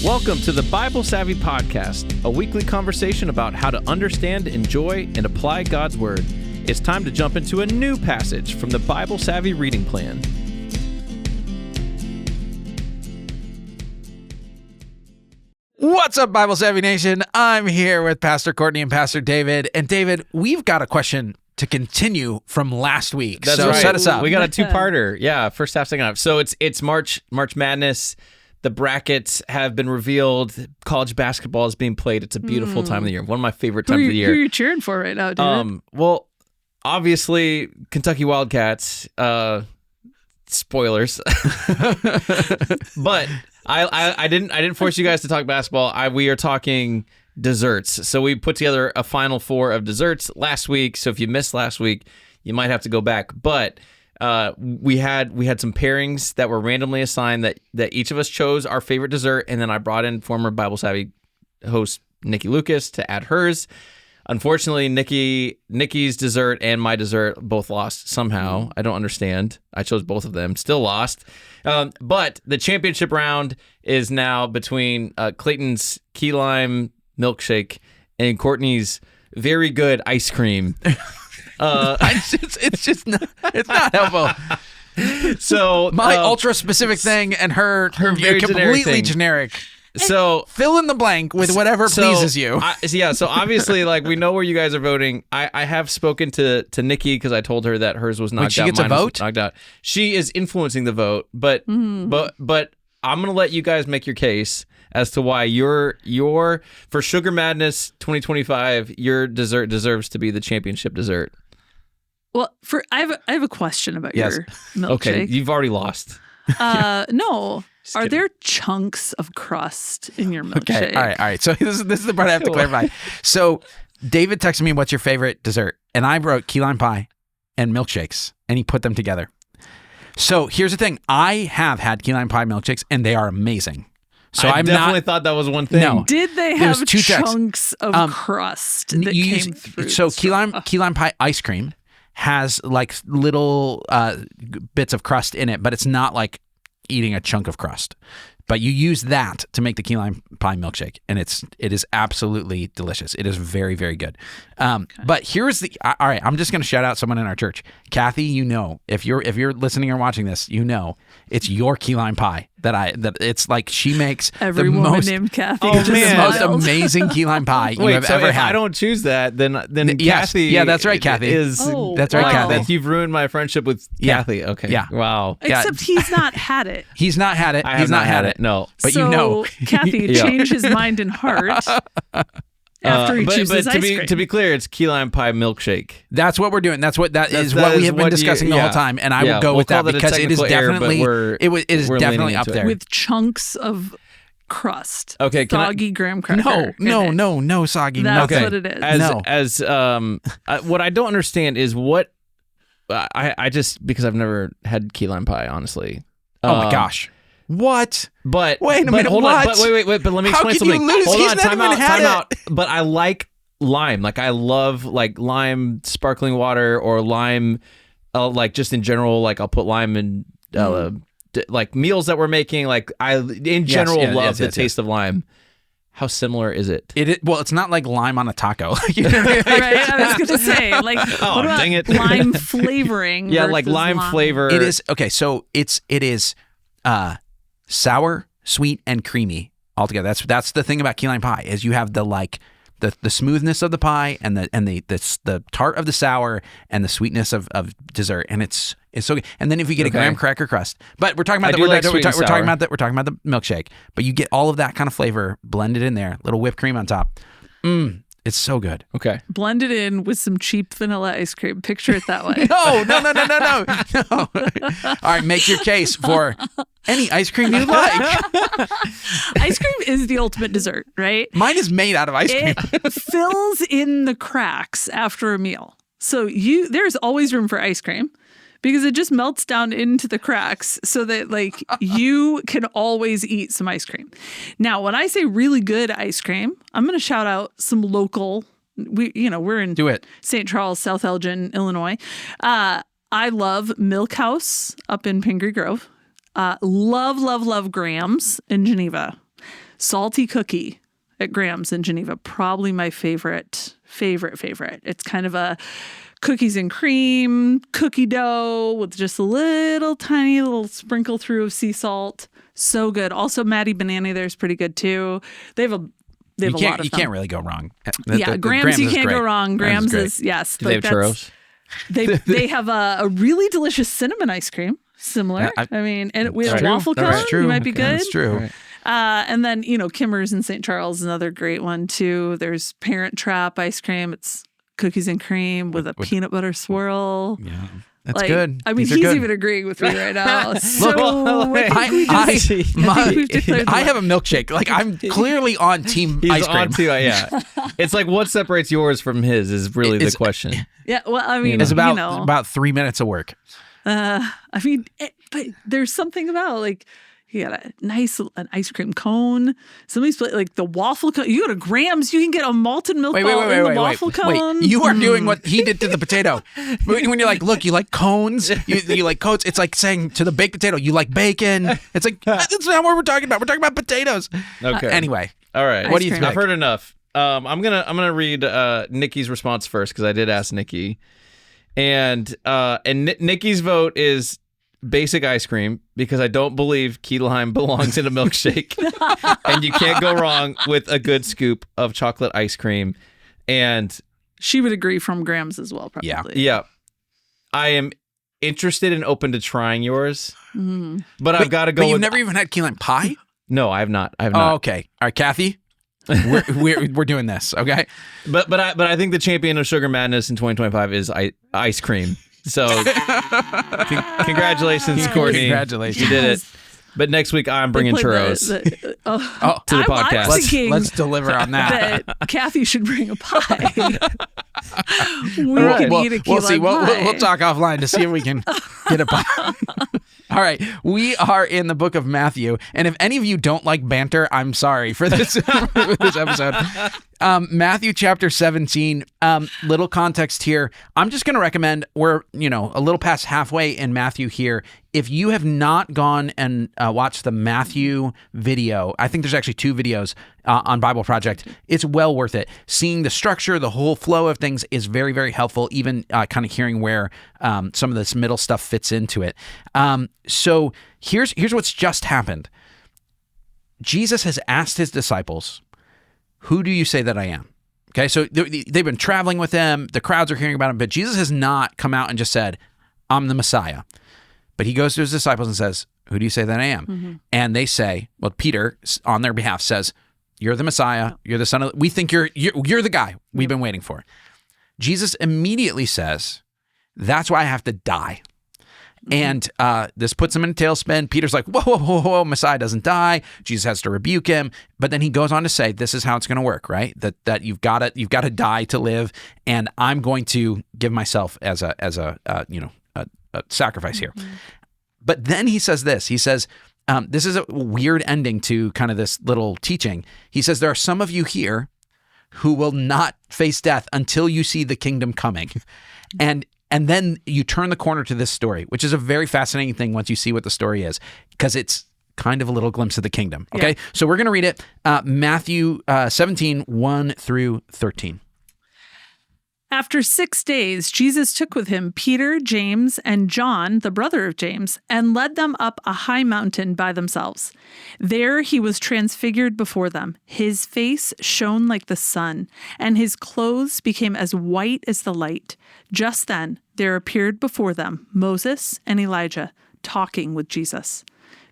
Welcome to the Bible Savvy Podcast, a weekly conversation about how to understand, enjoy, and apply God's Word. It's time to jump into a new passage from the Bible Savvy reading plan. What's up, Bible Savvy Nation? I'm here with Pastor Courtney and Pastor David. And David, we've got a question to continue from last week. That's so right. Set us up. We got a two-parter. Yeah, first half, second half. So it's March Madness. The brackets have been revealed. College basketball is being played. It's a beautiful time of the year. One of my favorite times of the year. Who are you cheering for right now, David? Well, obviously, Kentucky Wildcats. Spoilers. But I didn't force you guys to talk basketball. We are talking desserts. So we put together a final four of desserts last week. So if you missed last week, you might have to go back. But we had some pairings that were randomly assigned that each of us chose our favorite dessert, and then I brought in former Bible Savvy host Nikki Lucas to add hers. Unfortunately, Nikki's dessert and my dessert both lost somehow. I don't understand. I chose both of them, still lost. But the championship round is now between Clayton's key lime milkshake and Courtney's very good ice cream. It's not helpful. So my ultra specific thing and her very completely generic. So fill in the blank with whatever pleases you. So obviously, like, we know where you guys are voting. I have spoken to Nikki because I told her that hers was knocked out. She gets a vote? Knocked out. She is influencing the vote, but I'm gonna let you guys make your case as to why your for Sugar Madness 2025, your dessert deserves to be the championship dessert. Well, I have a question about your milkshake. Okay, you've already lost. No. Just Are kidding. there chunks of crust in your milkshake? Okay, all right. So this is the part I have to clarify. So David texted me, "What's your favorite dessert?" And I wrote key lime pie and milkshakes, and he put them together. So here's the thing: I have had key lime pie milkshakes, and they are amazing. So I definitely thought that was one thing. No. Did they have chunks of crust that came through? So key lime pie ice cream has like little bits of crust in it, but it's not like eating a chunk of crust. But you use that to make the key lime pie milkshake, and it is absolutely delicious. It is very, very good. But here's all right. I'm just going to shout out someone in our church, Kathy. You know, if you're listening or watching this, you know it's your key lime pie that it's like she makes every the woman most named Kathy. the most amazing key lime pie you have ever had. If I don't choose that, then yes, Kathy. yeah, that's right, Kathy. That's right, Kathy. That you've ruined my friendship with Kathy. Okay. Yeah. Wow. Except he's not had it. He's not had it. I He's have not had it. No. But so, you know. Kathy changed his mind and heart after he chooses ice cream. To be clear, it's key lime pie milkshake. That's what we're doing. That is what we have been discussing the whole time, and I will go with that because it is definitely it is definitely up there with chunks of crust. Okay, soggy graham cracker. No soggy. That's nothing. what it is. What I don't understand is what I just, because I've never had key lime pie, honestly. Oh my gosh. What? But wait a minute. Hold what? on. But wait. But let me How explain can something. You lose? Hold He's on. never even had Time out. it. But I like lime. Like, I love like lime sparkling water or lime, like just in general. Like, I'll put lime in like meals that we're making. Like, I in general love the taste of lime. How similar is it? Well, it's not like lime on a taco. You know what I mean? Right, I was going to say, like, what about dang it. lime flavoring? Yeah, like lime flavor. It is okay. So it is sour, sweet, and creamy altogether. That's the thing about key lime pie is you have the smoothness of the pie and the tart of the sour and the sweetness of dessert, and it's so good. And then if you get a graham cracker crust, but we're talking about we're talking about the milkshake, but you get all of that kind of flavor blended in there, little whipped cream on top. It's so good. Okay. Blended in with some cheap vanilla ice cream. Picture it that way. No. All right, make your case for any ice cream you like. Ice cream is the ultimate dessert, right? Mine is made out of ice cream. It fills in the cracks after a meal. So there's always room for ice cream because it just melts down into the cracks so that like you can always eat some ice cream. Now, when I say really good ice cream, I'm going to shout out some local. We're in St. Charles, South Elgin, Illinois. I love Milk House up in Pingree Grove. Love Grams in Geneva. salty cookie at Graham's in Geneva. Probably my favorite. It's kind of a cookies and cream cookie dough with just a tiny little sprinkle through of sea salt. So good. Also, Maddie Banani there's pretty good too. They have a lot of them. You can't really go wrong. Graham's you can't great. go wrong. Graham's is yes. Do they have churros? They have a really delicious cinnamon ice cream. Similar. And we have waffle cone. You might be good. That's true. Right. And then, Kimmer's in St. Charles, another great one too. There's Parent Trap ice cream. It's cookies and cream with a peanut butter swirl. Yeah. That's good. He's good. even agreeing with me right now. So Look, I have a milkshake. Like, I'm clearly on team ice cream. It's like, what separates yours from his is really the question. Yeah, well, it's about 3 minutes of work. But there's something about like you got an ice cream cone. Somebody's like the waffle cone. You go to Graham's, you can get a malted milk ball in the waffle cone. Wait, you are doing what he did to the potato. When you're like, look, you like cones, you like coats. It's like saying to the baked potato, you like bacon. It's like that's not what we're talking about. We're talking about potatoes. Okay. Anyway, all right. What do you think? I've heard enough. I'm gonna read Nikki's response first because I did ask Nikki, and Nikki's vote is basic ice cream because I don't believe Key Lime belongs in a milkshake, and you can't go wrong with a good scoop of chocolate ice cream. And she would agree from Graham's as well, probably. Yeah. I am interested and open to trying yours, but I've got to go. But you've never even had key lime pie? No, I have not. Oh, okay. All right, Kathy. we're doing this, okay? But I think the champion of Sugar Madness in 2025 is ice cream. So congratulations, Courtney. Congratulations. You did it. But next week I'm bringing churros to the podcast. Let's deliver on that. Kathy should bring a pie. We can eat a key We'll see. pie. We'll talk offline to see if we can get a pie. All right. We are in the book of Matthew. And if any of you don't like banter, I'm sorry for this, this episode. Matthew chapter 17, little context here. I'm just going to recommend, we're, a little past halfway in Matthew here. If you have not gone and watched the Matthew video, I think there's actually 2 videos on Bible Project. It's well worth it. Seeing the structure, the whole flow of things is very, very helpful, even kind of hearing where some of this middle stuff fits into it. So here's what's just happened. Jesus has asked his disciples, who do you say that I am? Okay, so they've been traveling with him. The crowds are hearing about him, but Jesus has not come out and just said, I'm the Messiah. But he goes to his disciples and says, who do you say that I am? Mm-hmm. And they say, well, Peter, on their behalf, says, you're the Messiah. You're the son of, we think you're the guy we've been waiting for. Jesus immediately says, that's why I have to die. And this puts him in a tailspin. Peter's like, whoa, Messiah doesn't die. Jesus has to rebuke him. But then he goes on to say, this is how it's going to work, right? That you've got to die to live. And I'm going to give myself as a sacrifice here. But then he says this. He says, this is a weird ending to kind of this little teaching. He says, there are some of you here who will not face death until you see the kingdom coming. And then you turn the corner to this story, which is a very fascinating thing once you see what the story is, because it's kind of a little glimpse of the kingdom. Okay, yeah. So we're going to read it. Matthew 17, 1 through 13. After 6 days, Jesus took with him Peter, James, and John, the brother of James, and led them up a high mountain by themselves. There he was transfigured before them. His face shone like the sun, and his clothes became as white as the light. Just then there appeared before them Moses and Elijah, talking with Jesus.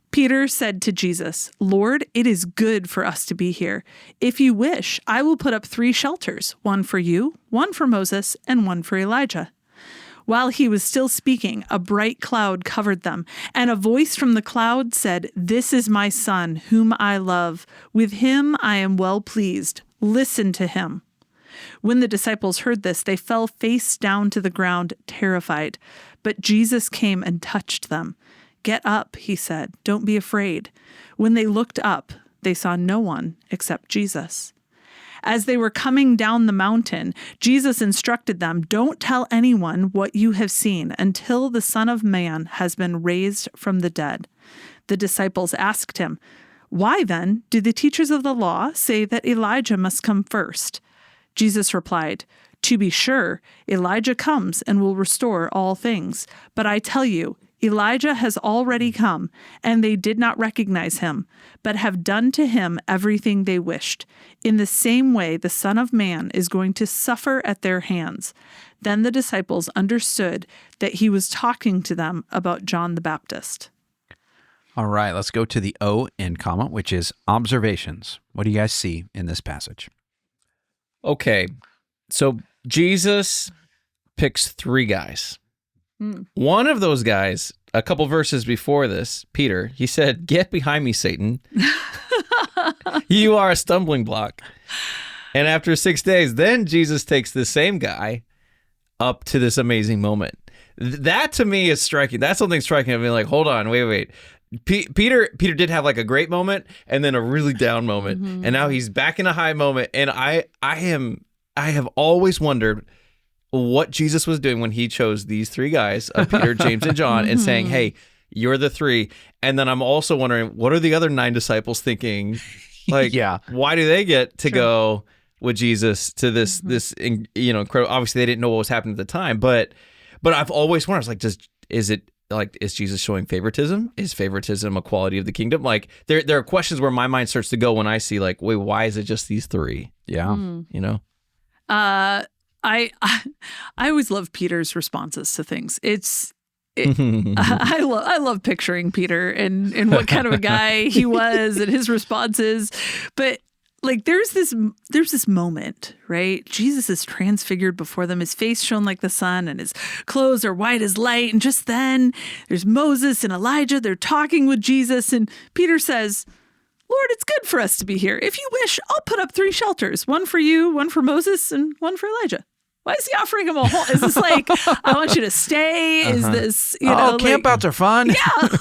Peter said to Jesus, Lord, it is good for us to be here. If you wish, I will put up 3 shelters, one for you, one for Moses, and one for Elijah. While he was still speaking, a bright cloud covered them, and a voice from the cloud said, This is my son, whom I love. With him I am well pleased. Listen to him. When the disciples heard this, they fell face down to the ground, terrified. But Jesus came and touched them. Get up, he said. Don't be afraid. When they looked up, they saw no one except Jesus. As they were coming down the mountain, Jesus instructed them, Don't tell anyone what you have seen until the Son of Man has been raised from the dead. The disciples asked him, Why then do the teachers of the law say that Elijah must come first? Jesus replied, To be sure, Elijah comes and will restore all things. But I tell you, Elijah has already come, and they did not recognize him, but have done to him everything they wished. In the same way, the Son of Man is going to suffer at their hands. Then the disciples understood that he was talking to them about John the Baptist. All right, let's go to the O in comma, which is observations. What do you guys see in this passage? Okay, so Jesus picks 3 guys. One of those guys, a couple verses before this, Peter, he said, "Get behind me, Satan. You are a stumbling block." And after 6 days, then Jesus takes the same guy up to this amazing moment. That to me is striking. That's something striking. I mean, like, hold on, wait. Peter did have like a great moment and then a really down moment, and now he's back in a high moment. And I have always wondered what Jesus was doing when he chose these 3 guys, Peter, James, and John, and saying, "Hey, you're the 3." And then I'm also wondering, what are the other 9 disciples thinking? Like, why do they get to go with Jesus to this incredible? Obviously, they didn't know what was happening at the time, but I've always wondered, like, is Jesus showing favoritism? Is favoritism a quality of the kingdom? Like, there are questions where my mind starts to go when I see, like, wait, why is it just these 3? Yeah, I always love Peter's responses to things. I love picturing Peter and what kind of a guy he was and his responses. But like there's this moment, right? Jesus is transfigured before them. His face shone like the sun and his clothes are white as light. And just then there's Moses and Elijah. They're talking with Jesus. And Peter says, "Lord, it's good for us to be here. If you wish, I'll put up 3 shelters, one for you, one for Moses, and one for Elijah." Why is he offering him a whole? Is this like, I want you to stay? Is this, campouts are fun.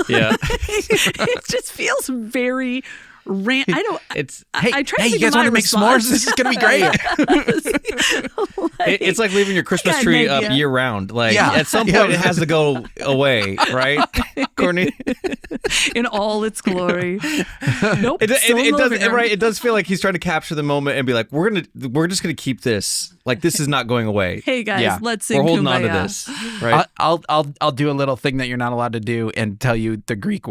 Yeah. It just feels very I don't. It's I try to you think guys of my want to make response. s'mores? This is gonna be great. It's like leaving your Christmas an tree up idea. year round. Like at some point it has to go away, right, Courtney? In all its glory. Nope. It does, right? It does feel like he's trying to capture the moment and be like, we're just gonna keep this. Like, this is not going away. Hey guys, let's sing We're holding on to Kumbaya. this, right? I'll do a little thing that you're not allowed to do and tell you the Greek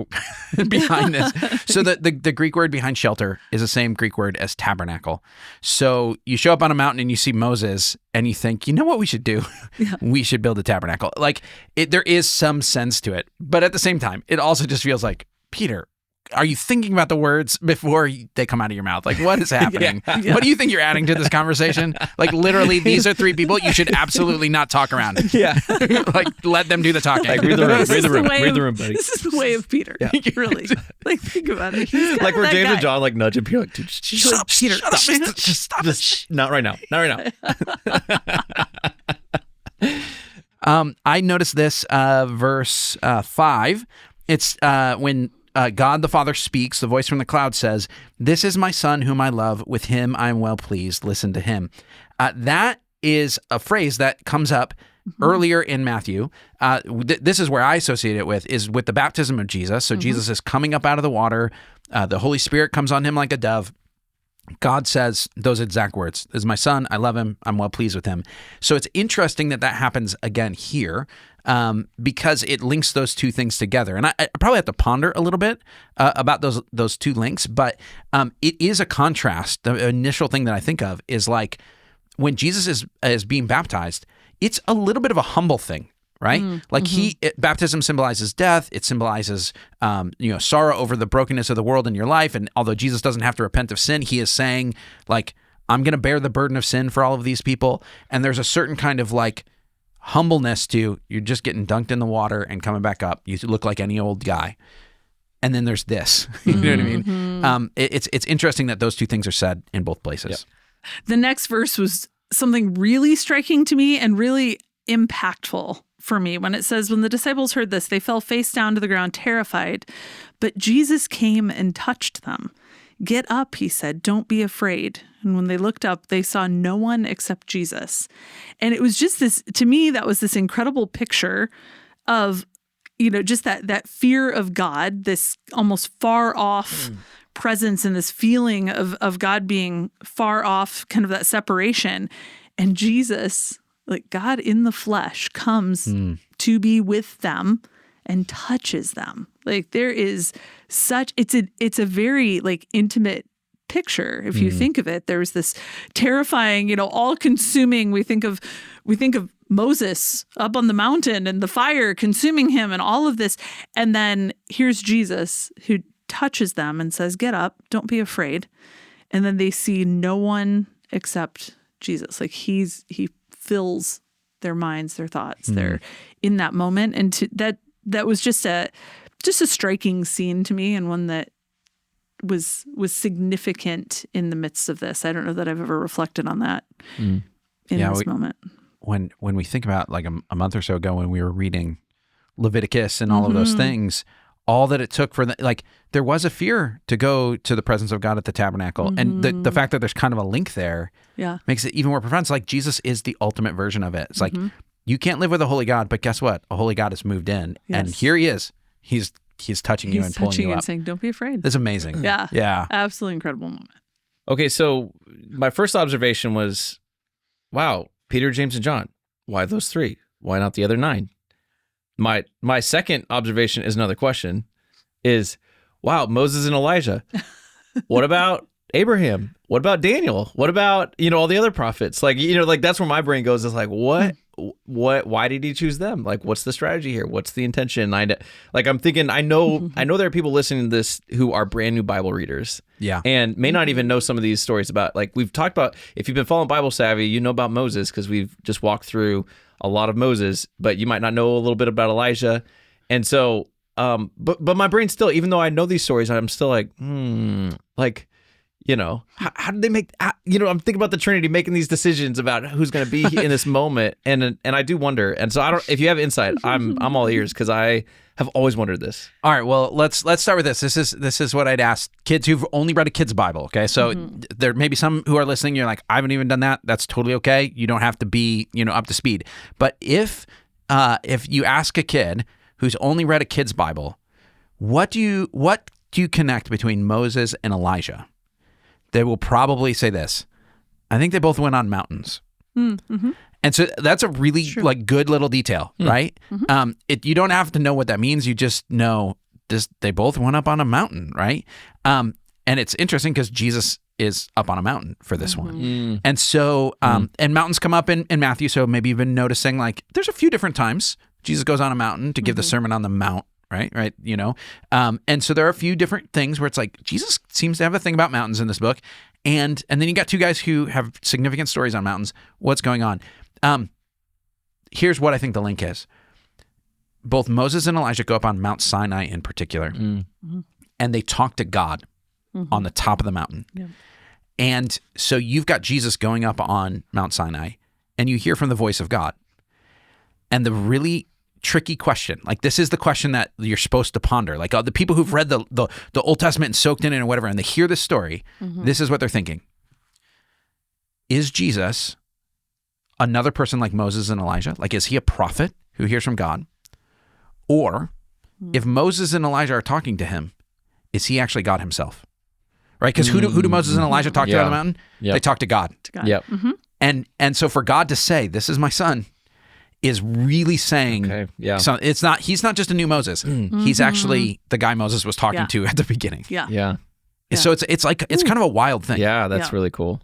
behind this. So the Greek word behind shelter is the same Greek word as tabernacle. So you show up on a mountain and you see Moses and you think, you know what we should do? We should build a tabernacle. Like, there is some sense to it, but at the same time, it also just feels like, Peter, are you thinking about the words before they come out of your mouth? Like, what is happening? What do you think you're adding to this conversation? Like, literally, these are 3 people you should absolutely not talk around. Yeah. Like, let them do the talking. Like, read the room, buddy. This is the way of Peter. Yeah. Really. Like, think about it. Like, where that James guy. and John like nudge him, Peter, like, dude, Shut up, Peter. Shut up, man. Just stop just not right now. Not right now. I noticed this verse 5. It's when God the Father speaks, the voice from the cloud says, "This is my son whom I love. With him I am well pleased. Listen to him." That is a phrase that comes up earlier in Matthew. This is where I associate it with the baptism of Jesus. So Jesus is coming up out of the water. The Holy Spirit comes on him like a dove. God says those exact words. "This is my son. I love him. I'm well pleased with him." So it's interesting that happens again here because it links those 2 things together. And I probably have to ponder a little bit about those 2 links, but it is a contrast. The initial thing that I think of is like when Jesus is being baptized, it's a little bit of a humble thing. Right? Baptism symbolizes death. It symbolizes, sorrow over the brokenness of the world in your life. And although Jesus doesn't have to repent of sin, he is saying, like, I'm going to bear the burden of sin for all of these people. And there's a certain kind of like humbleness to, you're just getting dunked in the water and coming back up. You look like any old guy. And then there's this, you know what I mean? It's interesting that those 2 things are said in both places. Yep. The next verse was something really striking to me and really impactful for me when it says, when the disciples heard this, they fell face down to the ground, terrified. But Jesus came and touched them. "Get up," he said, "don't be afraid." And when they looked up, they saw no one except Jesus. And it was just this, to me, that was this incredible picture of, just that fear of God, this almost far off presence and this feeling of God being far off, kind of that separation. And Jesus, like God in the flesh, comes to be with them and touches them. Like there is such, it's a very like intimate picture. If you think of it, there's this terrifying, all consuming. We think of Moses up on the mountain and the fire consuming him and all of this. And then here's Jesus who touches them and says, get up, don't be afraid. And then they see no one except Jesus. Like he fills their minds, their thoughts. They're in that moment. And that was just a striking scene to me, and one that was significant in the midst of this. I don't know that I've ever reflected on that in this moment. When we think about like a month or so ago when we were reading Leviticus and all of those things, all that it took for there was a fear to go to the presence of God at the tabernacle. And the fact that there's kind of a link there makes it even more profound. It's like Jesus is the ultimate version of it. It's like, you can't live with a holy God, but guess what? A holy God has moved in, and here he is. He's touching you and pulling you up. And saying, don't be afraid. It's amazing. Yeah. Absolutely incredible moment. Okay, so my first observation was, wow, Peter, James, and John. Why those three? Why not the other 9? My second observation is another question, is, wow, Moses and Elijah. What about Abraham? What about Daniel? What about, all the other prophets? Like, that's where my brain goes, is like, what, why did he choose them? Like, what's the strategy here? What's the intention? I'm thinking, I know there are people listening to this who are brand new Bible readers. Yeah. And may not even know some of these stories about, like we've talked about, if you've been following Bible Savvy, you know about Moses because we've just walked through a lot of Moses, but you might not know a little bit about Elijah. And so, but my brain still, even though I know these stories, I'm still like, how did they make, I'm thinking about the Trinity making these decisions about who's going to be in this moment. And I do wonder. And so if you have insight, I'm all ears, because I have always wondered this. All right. Well, let's start with this. This is what I'd ask kids who've only read a kid's Bible. Okay. So there may be some who are listening. You're like, I haven't even done that. That's totally okay. You don't have to be, up to speed. But if you ask a kid who's only read a kid's Bible, what do you connect between Moses and Elijah? They will probably say this: I think they both went on mountains. Mm-hmm. And so that's a really good little detail, right? Mm-hmm. You don't have to know what that means. You just know this. They both went up on a mountain, right? And it's interesting because Jesus is up on a mountain for this one. And so, and mountains come up in Matthew. So maybe you've been noticing, like, there's a few different times Jesus goes on a mountain to give the Sermon on the Mount. Right. And so there are a few different things where it's like Jesus seems to have a thing about mountains in this book. And then you got two guys who have significant stories on mountains. What's going on? Here's what I think the link is. Both Moses and Elijah go up on Mount Sinai in particular, and they talk to God on the top of the mountain. Yeah. And so you've got Jesus going up on Mount Sinai, and you hear from the voice of God. And the really tricky question, like this is the question that you're supposed to ponder. Like the people who've read the Old Testament and soaked in it or whatever, and they hear this story, this is what they're thinking. Is Jesus another person like Moses and Elijah? Like, is he a prophet who hears from God? Or if Moses and Elijah are talking to him, is he actually God himself? Right? Because who do Moses and Elijah talk to on the mountain? Yep. They talk to God. Yep. And so for God to say, this is my son, is really saying, so he's not just a new Moses. He's actually the guy Moses was talking to at the beginning. Yeah. So it's kind of a wild thing. Yeah, that's really cool.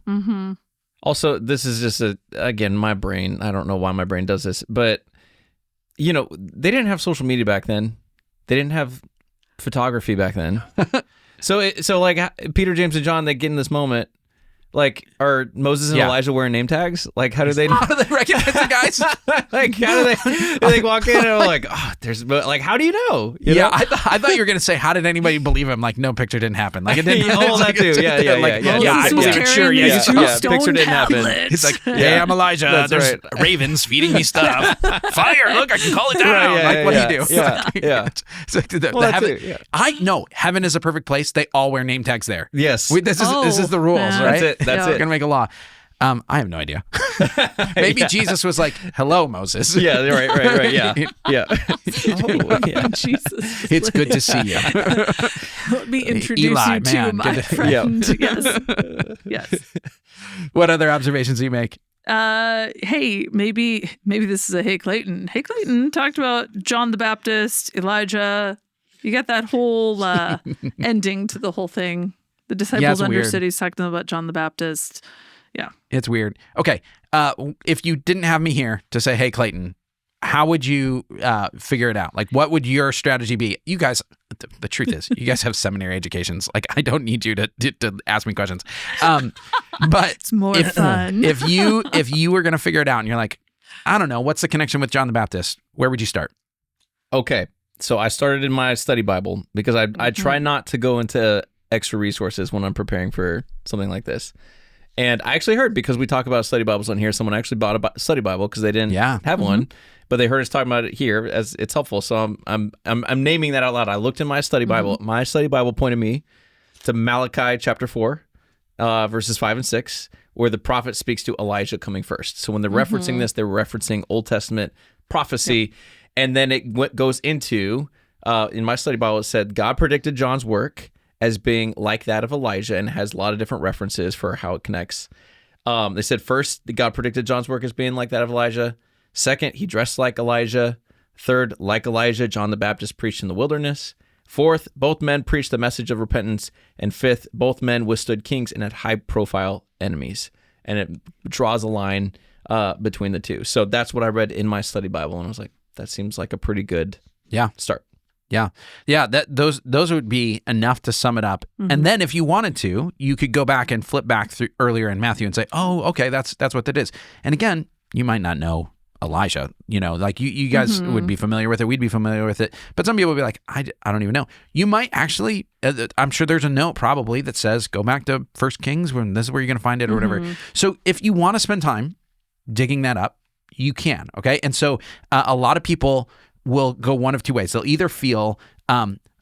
Also, this is just again, my brain, I don't know why my brain does this, but they didn't have social media back then. They didn't have photography back then. So like Peter, James, and John, they get in this moment. Like, are Moses and Elijah wearing name tags? Like, how do they recognize the guys? Like, how do they walk in and are like, like, how do you know? You know? I thought you were going to say, how did anybody believe him? Like, no picture didn't happen. Like, it didn't happen. That too. I wasn't sure. Picture didn't happen. He's like, hey, I'm Elijah. There's ravens feeding me stuff. Fire. Look, I can call it down. Like, what do you do? Yeah. So I know heaven is a perfect place. They all wear name tags there. Yes. This is the rules, right? That's it. We're going to make a law. I have no idea. Maybe Jesus was like, "Hello, Moses." Yeah, right. Yeah. Yeah. Oh, yeah. Jesus. It's good to see you. Let me introduce Eli, you man, to my good to- friend. Yes. What other observations do you make? Hey, maybe this is a Hey Clayton. Hey Clayton talked about John the Baptist, Elijah. You got that whole ending to the whole thing. The disciples it's weird. understood he's talking about John the Baptist. Yeah. It's weird. Okay. If you didn't have me here to say, "Hey, Clayton," how would you figure it out? Like, what would your strategy be? You guys, the truth is, you guys have seminary educations. Like, I don't need you to ask me questions. But It's more fun. if you were going to figure it out and you're like, I don't know, what's the connection with John the Baptist? Where would you start? Okay. So I started in my study Bible because I try not to go into extra resources when I'm preparing for something like this. And I actually heard, because we talk about study Bibles on here, someone actually bought a study Bible because they didn't have one, but they heard us talking about it here as it's helpful. So I'm naming that out loud. I looked in my study Bible. My study Bible pointed me to Malachi chapter 4, verses 5 and 6, where the prophet speaks to Elijah coming first. So when they're referencing this, they're referencing Old Testament prophecy. And then it goes into, in my study Bible, it said, God predicted John's work as being like that of Elijah, and has a lot of different references for how it connects. They said, first, God predicted John's work as being like that of Elijah. Second, he dressed like Elijah. Third, like Elijah, John the Baptist preached in the wilderness. Fourth, both men preached the message of repentance. And fifth, both men withstood kings and had high-profile enemies. And it draws a line between the two. So that's what I read in my study Bible, and I was like, that seems like a pretty good start. Yeah. Those would be enough to sum it up. And then if you wanted to, you could go back and flip back through earlier in Matthew and say, "Oh, okay, that's what that is." And again, you might not know Elijah. Like you guys would be familiar with it. We'd be familiar with it. But some people would be like, I don't even know. You might actually, I'm sure there's a note probably that says, go back to 1 Kings when this is where you're going to find it or whatever. So if you want to spend time digging that up, you can. Okay. And so a lot of people will go one of two ways. They'll either feel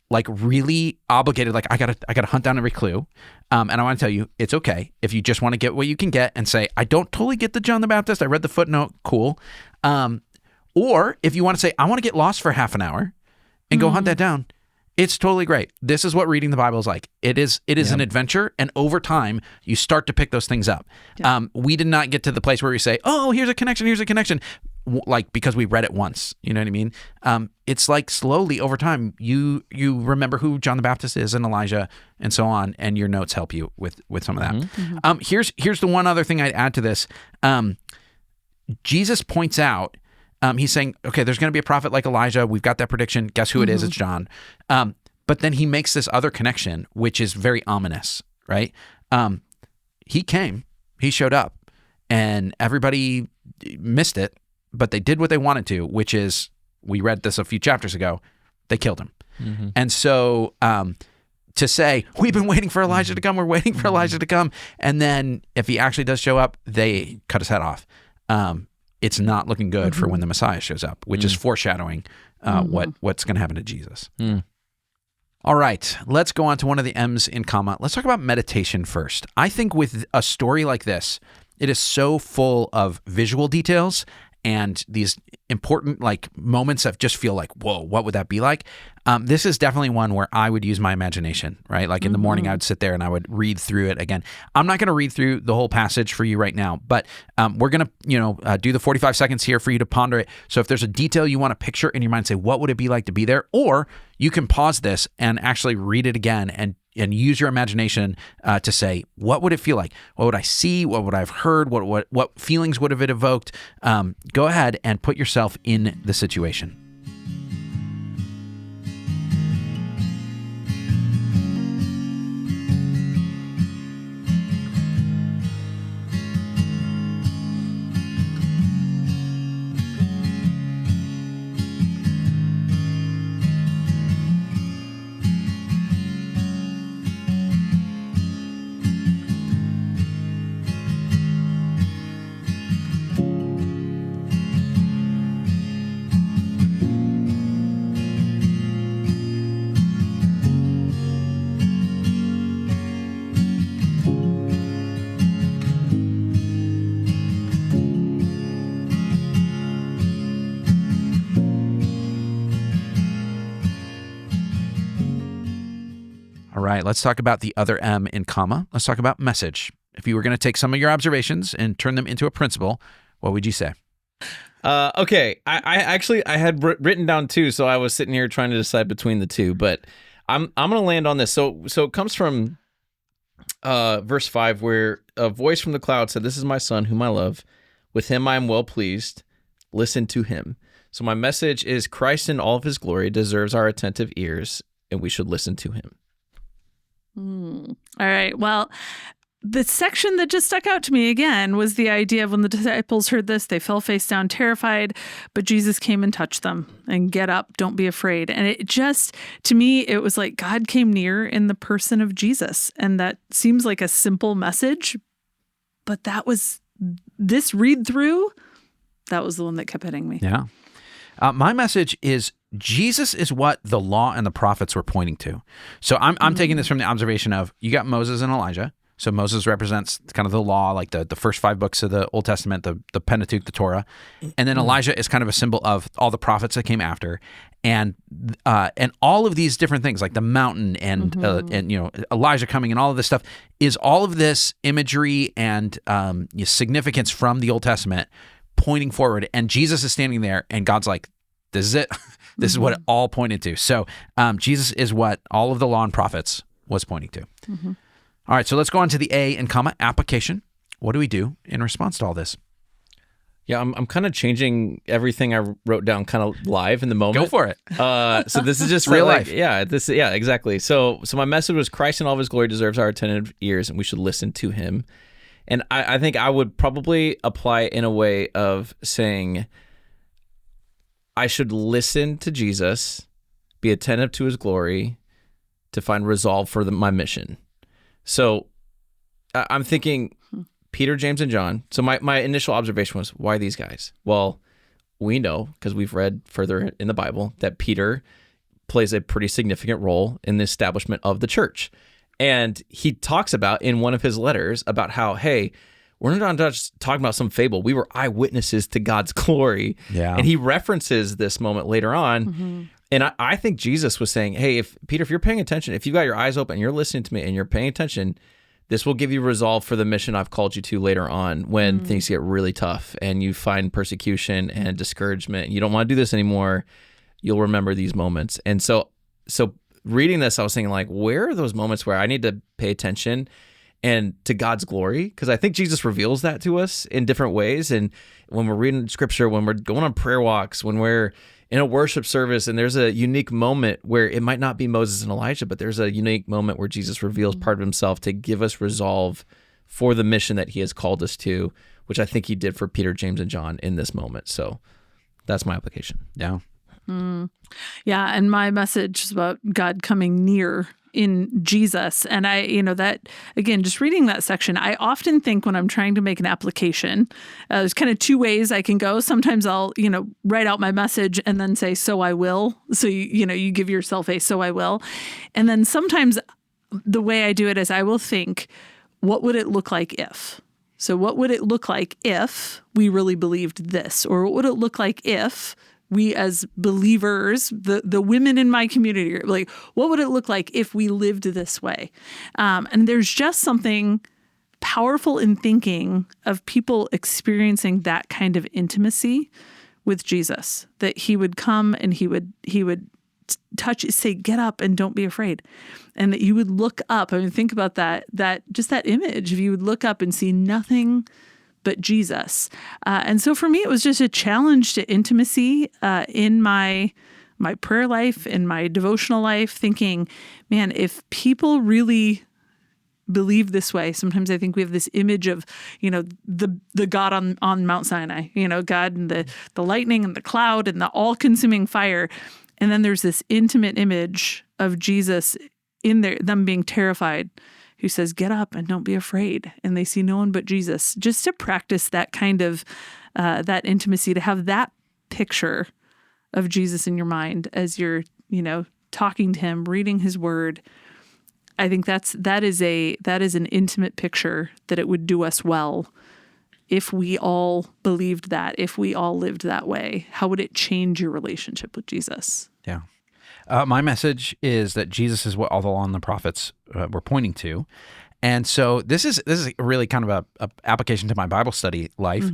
like really obligated, like I gotta hunt down every clue. And I want to tell you, it's okay if you just want to get what you can get and say, I don't totally get the John the Baptist. I read the footnote. Cool. Or if you want to say, I want to get lost for half an hour and go hunt that down, it's totally great. This is what reading the Bible is like. It is an adventure, and over time, you start to pick those things up. Yeah. We did not get to the place where we say, oh, here's a connection, like because we read it once. You know what I mean? It's like slowly over time, you remember who John the Baptist is and Elijah and so on, and your notes help you with some of that. Here's the one other thing I'd add to this. Jesus points out, he's saying, okay, there's going to be a prophet like Elijah. We've got that prediction. Guess who it is? It's John. But then he makes this other connection, which is very ominous, right? He came, he showed up, and everybody missed it, but they did what they wanted to, which is, we read this a few chapters ago, they killed him. And so to say, we've been waiting for Elijah to come, we're waiting for Elijah to come, and then if he actually does show up, they cut his head off. It's not looking good for when the Messiah shows up, which is foreshadowing what's going to happen to Jesus. All right, let's go on to one of the M's in comma. Let's talk about meditation first. I think with a story like this, it is so full of visual details and these important moments that just feel like, whoa, what would that be like? This is definitely one where I would use my imagination, right? Like in the morning, I would sit there and I would read through it again. I'm not going to read through the whole passage for you right now, but we're going to, do the 45 seconds here for you to ponder it. So if there's a detail you want to picture in your mind, say, what would it be like to be there? Or you can pause this and actually read it again and use your imagination to say, what would it feel like? What would I see? What would I have heard? What feelings would have it evoked? Go ahead and put yourself in the situation. right, let's talk about the other M in comma. Let's talk about message. If you were going to take some of your observations and turn them into a principle, what would you say? Okay, I actually had written down two, so I was sitting here trying to decide between the two, but I'm going to land on this. So it comes from verse 5, where a voice from the cloud said, "This is my son whom I love. With him I am well pleased. Listen to him." So my message is Christ in all of his glory deserves our attentive ears, and we should listen to him. All right. Well, the section that just stuck out to me again was the idea of when the disciples heard this, they fell face down terrified, but Jesus came and touched them and get up, don't be afraid. And it just, to me, it was like God came near in the person of Jesus. And that seems like a simple message, but that was this read through. That was the one that kept hitting me. Yeah. My message is Jesus is what the law and the prophets were pointing to. So I'm taking this from the observation of you got Moses and Elijah. So Moses represents kind of the law, like the first 5 books of the Old Testament, the Pentateuch, the Torah. And then Elijah is kind of a symbol of all the prophets that came after. And all of these different things, like the mountain and Elijah coming and all of this stuff, is all of this imagery and significance from the Old Testament pointing forward. And Jesus is standing there and God's like, this is it. This is what it all pointed to. So Jesus is what all of the law and prophets was pointing to. All right, so let's go on to the A in comma, application. What do we do in response to all this? Yeah, I'm kind of changing everything I wrote down kind of live in the moment. Go for it. So this is just real life. Yeah, exactly. So my message was Christ in all of his glory deserves our attentive ears, and we should listen to him. And I think I would probably apply it in a way of saying I should listen to Jesus, be attentive to his glory, to find resolve for my mission. So I'm thinking Peter, James, and John. So my initial observation was, why these guys? Well, we know, because we've read further in the Bible, that Peter plays a pretty significant role in the establishment of the church. And he talks about in one of his letters about how, hey, we're not just talking about some fable. We were eyewitnesses to God's glory. Yeah. And he references this moment later on. And I think Jesus was saying, hey, if you're paying attention, if you got your eyes open, you're listening to me and you're paying attention, this will give you resolve for the mission I've called you to later on when things get really tough and you find persecution and discouragement and you don't want to do this anymore. You'll remember these moments. And so reading this, I was thinking, like, where are those moments where I need to pay attention and to God's glory? Because I think Jesus reveals that to us in different ways. And when we're reading scripture, when we're going on prayer walks, when we're in a worship service, and there's a unique moment where it might not be Moses and Elijah, but there's a unique moment where Jesus reveals part of himself to give us resolve for the mission that he has called us to, which I think he did for Peter, James, and John in this moment. So that's my application. Yeah. Yeah, and my message is about God coming near in Jesus. And that, again, just reading that section, I often think when I'm trying to make an application, there's kind of 2 ways I can go. Sometimes I'll, write out my message and then say, so I will. So, you give yourself a, so I will. And then sometimes the way I do it is I will think, what would it look like if? So what would it look like if we really believed this? Or what would it look like if we as believers, the women in my community, like, what would it look like if we lived this way? And there's just something powerful in thinking of people experiencing that kind of intimacy with Jesus, that he would come and he would touch, say, get up and don't be afraid. And that you would look up. I mean, think about that just that image. If you would look up and see nothing but Jesus. And so for me, it was just a challenge to intimacy in my prayer life, in my devotional life, thinking, man, if people really believe this way, sometimes I think we have this image of, the God on Mount Sinai, God and the lightning and the cloud and the all-consuming fire. And then there's this intimate image of Jesus in them being terrified, who says, get up and don't be afraid. And they see no one but Jesus. Just to practice that kind of, that intimacy, to have that picture of Jesus in your mind as you're, talking to him, reading his word. I think that is an intimate picture that it would do us well if we all believed that, if we all lived that way. How would it change your relationship with Jesus? Yeah. My message is that Jesus is what all the law and the prophets were pointing to. And so this is really kind of a application to my Bible study life.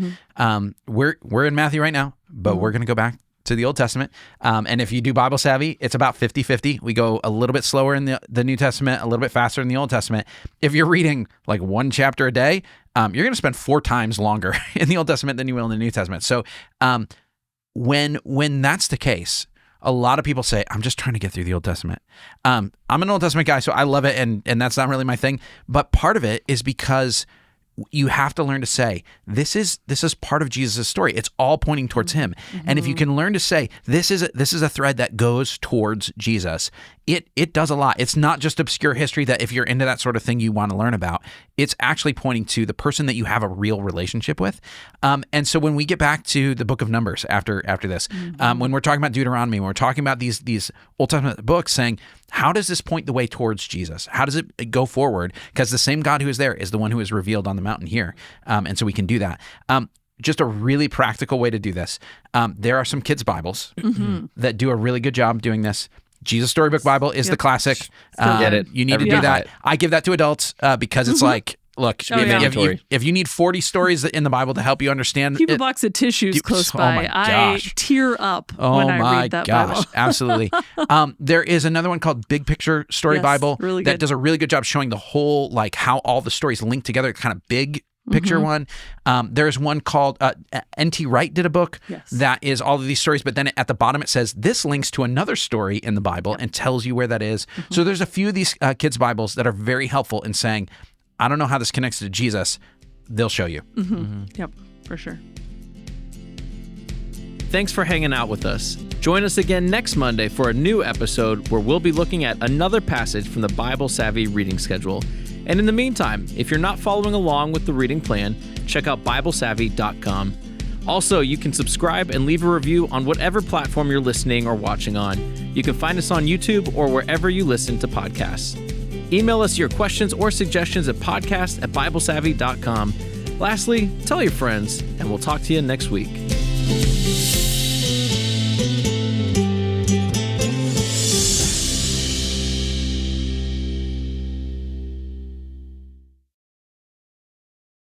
We're in Matthew right now, but we're going to go back to the Old Testament. And if you do Bible Savvy, it's about 50-50. We go a little bit slower in the New Testament, a little bit faster in the Old Testament. If you're reading like one chapter a day, you're going to spend 4 times longer in the Old Testament than you will in the New Testament. So when that's the case, a lot of people say, I'm just trying to get through the Old Testament. I'm an Old Testament guy, so I love it, and that's not really my thing. But part of it is because you have to learn to say, this is part of Jesus' story. It's all pointing towards him. And if you can learn to say, this is a thread that goes towards Jesus, it does a lot. It's not just obscure history that if you're into that sort of thing you want to learn about. It's actually pointing to the person that you have a real relationship with. And so when we get back to the book of Numbers after this, when we're talking about Deuteronomy, when we're talking about these Old Testament books, saying, how does this point the way towards Jesus? How does it go forward? Because the same God who is there is the one who is revealed on the mountain here. And so we can do that. Just a really practical way to do this. There are some kids' Bibles that do a really good job doing this. Jesus Storybook Bible is the classic. Get it. You need to do that. I give that to adults because it's like, look, if you need 40 stories in the Bible to help you understand keep a box of tissues close by. I tear up when I read that Bible. Absolutely. There is another one called Big Picture Story Bible really that good. does a really good job showing the whole, like how all the stories link together, kind of big picture one. There's one called N.T. Wright did a book that is all of these stories, but then at the bottom it says this links to another story in the Bible and tells you where that is. So there's a few of these kids' Bibles that are very helpful in saying, I don't know how this connects to Jesus. They'll show you. Yep, for sure. Thanks for hanging out with us. Join us again next Monday for a new episode where we'll be looking at another passage from the Bible Savvy reading schedule. And in the meantime, if you're not following along with the reading plan, check out BibleSavvy.com. Also, you can subscribe and leave a review on whatever platform you're listening or watching on. You can find us on YouTube or wherever you listen to podcasts. Email us your questions or suggestions at podcast@BibleSavvy.com. Lastly, tell your friends, and we'll talk to you next week.